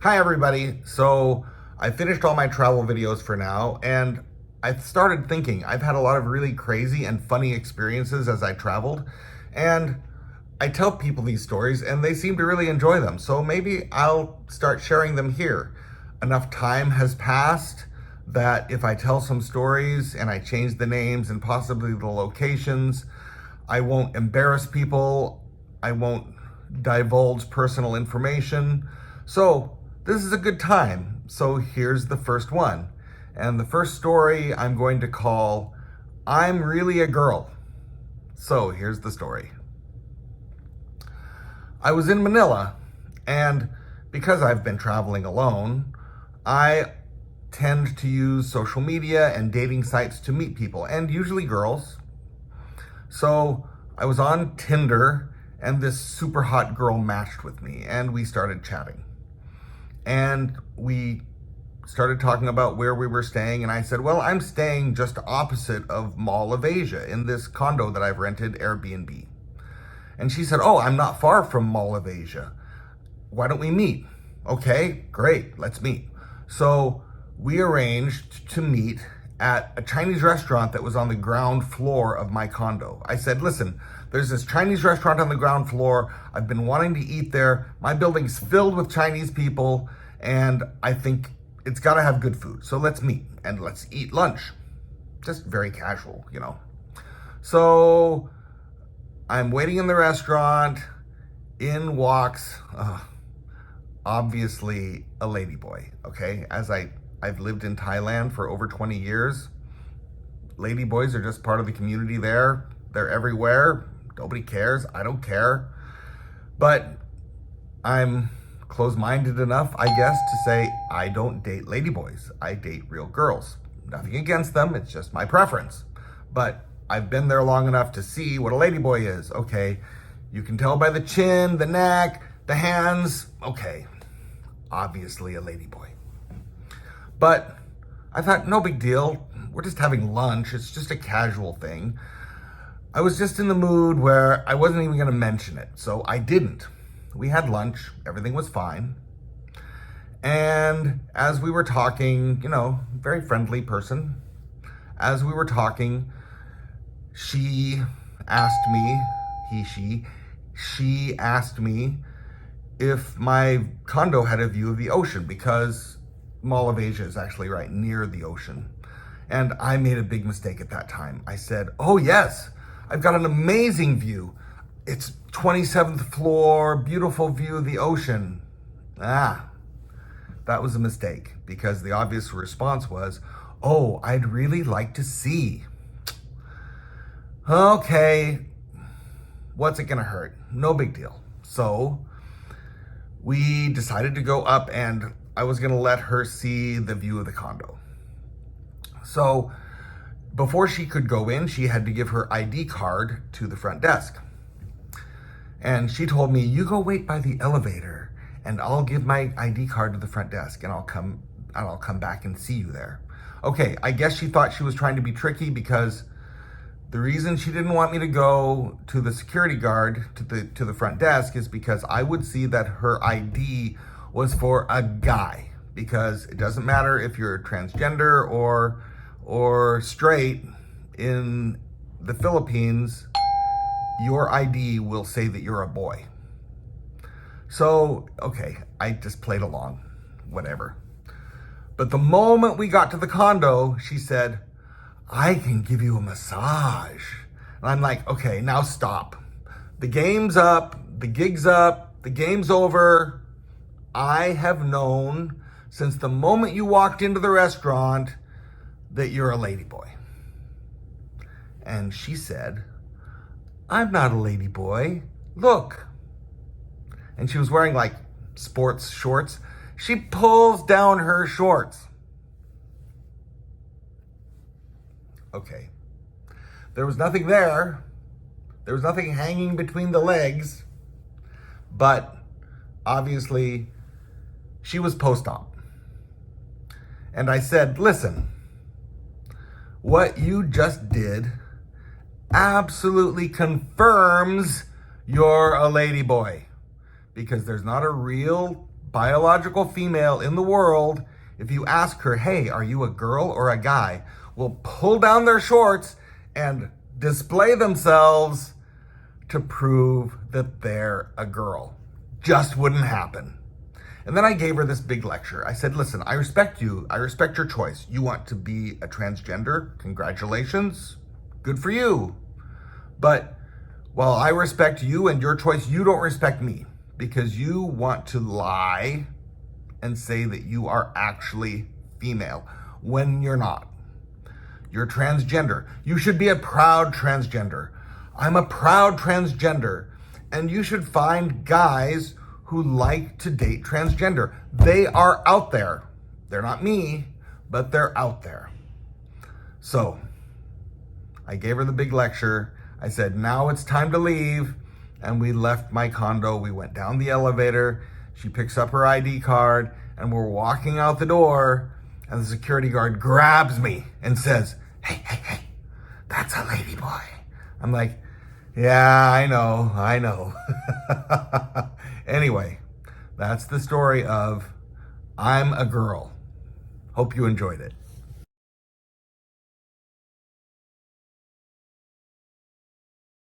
Hi everybody. So I finished all my travel videos for now, and I started thinking I've had a lot of really crazy and funny experiences as I traveled, and I tell people these stories and they seem to really enjoy them. So maybe I'll start sharing them here. Enough time has passed that if I tell some stories and I change the names and possibly the locations, I won't embarrass people. I won't divulge personal information. So this is a good time. So here's the first one. And the first story I'm going to call I'm Really a Girl. So here's the story. I was in Manila, and because I've been traveling alone, I tend to use social media and dating sites to meet people, and usually girls. So I was on Tinder, and this super hot girl matched with me, and we started chatting. And we started talking about where we were staying, and I said, well, I'm staying just opposite of Mall of Asia in this condo that I've rented Airbnb. And she said, oh, I'm not far from Mall of Asia. Why don't we meet? Okay, great, let's meet. So we arranged to meet at a Chinese restaurant that was on the ground floor of my condo. I said, listen, there's this Chinese restaurant on the ground floor. I've been wanting to eat there. My building's filled with Chinese people, and I think it's gotta have good food. So let's meet and let's eat lunch. Just very casual, you know. So I'm waiting in the restaurant. In walks, obviously a ladyboy, okay? I've lived in Thailand for over 20 years. Ladyboys are just part of the community there. They're everywhere. Nobody cares. I don't care. But I'm close-minded enough, I guess, to say I don't date ladyboys. I date real girls. Nothing against them. It's just my preference. But I've been there long enough to see what a ladyboy is. Okay, you can tell by the chin, the neck, the hands. Okay, obviously a ladyboy. But I thought, no big deal. We're just having lunch. It's just a casual thing. I was just in the mood where I wasn't even going to mention it, so I didn't. We had lunch. Everything was fine. And as we were talking, you know, very friendly person. As we were talking, she asked me, she asked me if my condo had a view of the ocean, because Mall of Asia is actually right near the ocean. And I made a big mistake at that time. I said, oh yes, I've got an amazing view. It's 27th floor, beautiful view of the ocean. That was a mistake, because the obvious response was, oh, I'd really like to see. Okay, what's it gonna hurt? No big deal. So we decided to go up, and I was gonna let her see the view of the condo. So before she could go in, she had to give her ID card to the front desk. And she told me, you go wait by the elevator and I'll give my ID card to the front desk, and I'll come back and see you there. Okay, I guess she thought she was trying to be tricky, because the reason she didn't want me to go to the security guard to the front desk is because I would see that her ID was for a guy, because it doesn't matter if you're transgender or straight. In the Philippines, your ID will say that you're a boy. So, okay, I just played along, whatever. But the moment we got to the condo, she said, I can give you a massage. And I'm like, okay, now stop. The game's up, the gig's up, the game's over. I have known since the moment you walked into the restaurant that you're a ladyboy. And she said, I'm not a ladyboy. Look. And she was wearing like sports shorts. She pulls down her shorts. Okay. There was nothing there. There was nothing hanging between the legs. But obviously, she was post-op. And I said, listen, what you just did absolutely confirms you're a ladyboy, because there's not a real biological female in the world, if you ask her, hey, are you a girl or a guy, will pull down their shorts and display themselves to prove that they're a girl. Just wouldn't happen. And then I gave her this big lecture. I said, listen, I respect you. I respect your choice. You want to be a transgender? Congratulations. Good for you. But while I respect you and your choice, you don't respect me because you want to lie and say that you are actually female when you're not. You're transgender. You should be a proud transgender. I'm a proud transgender. And you should find guys who like to date transgender. They are out there. They're not me, but they're out there. So I gave her the big lecture. I said, now it's time to leave. And we left my condo. We went down the elevator. She picks up her ID card and we're walking out the door. And the security guard grabs me and says, hey, that's a ladyboy. I'm like, yeah, I know. Anyway, that's the story of I'm a girl. Hope you enjoyed it.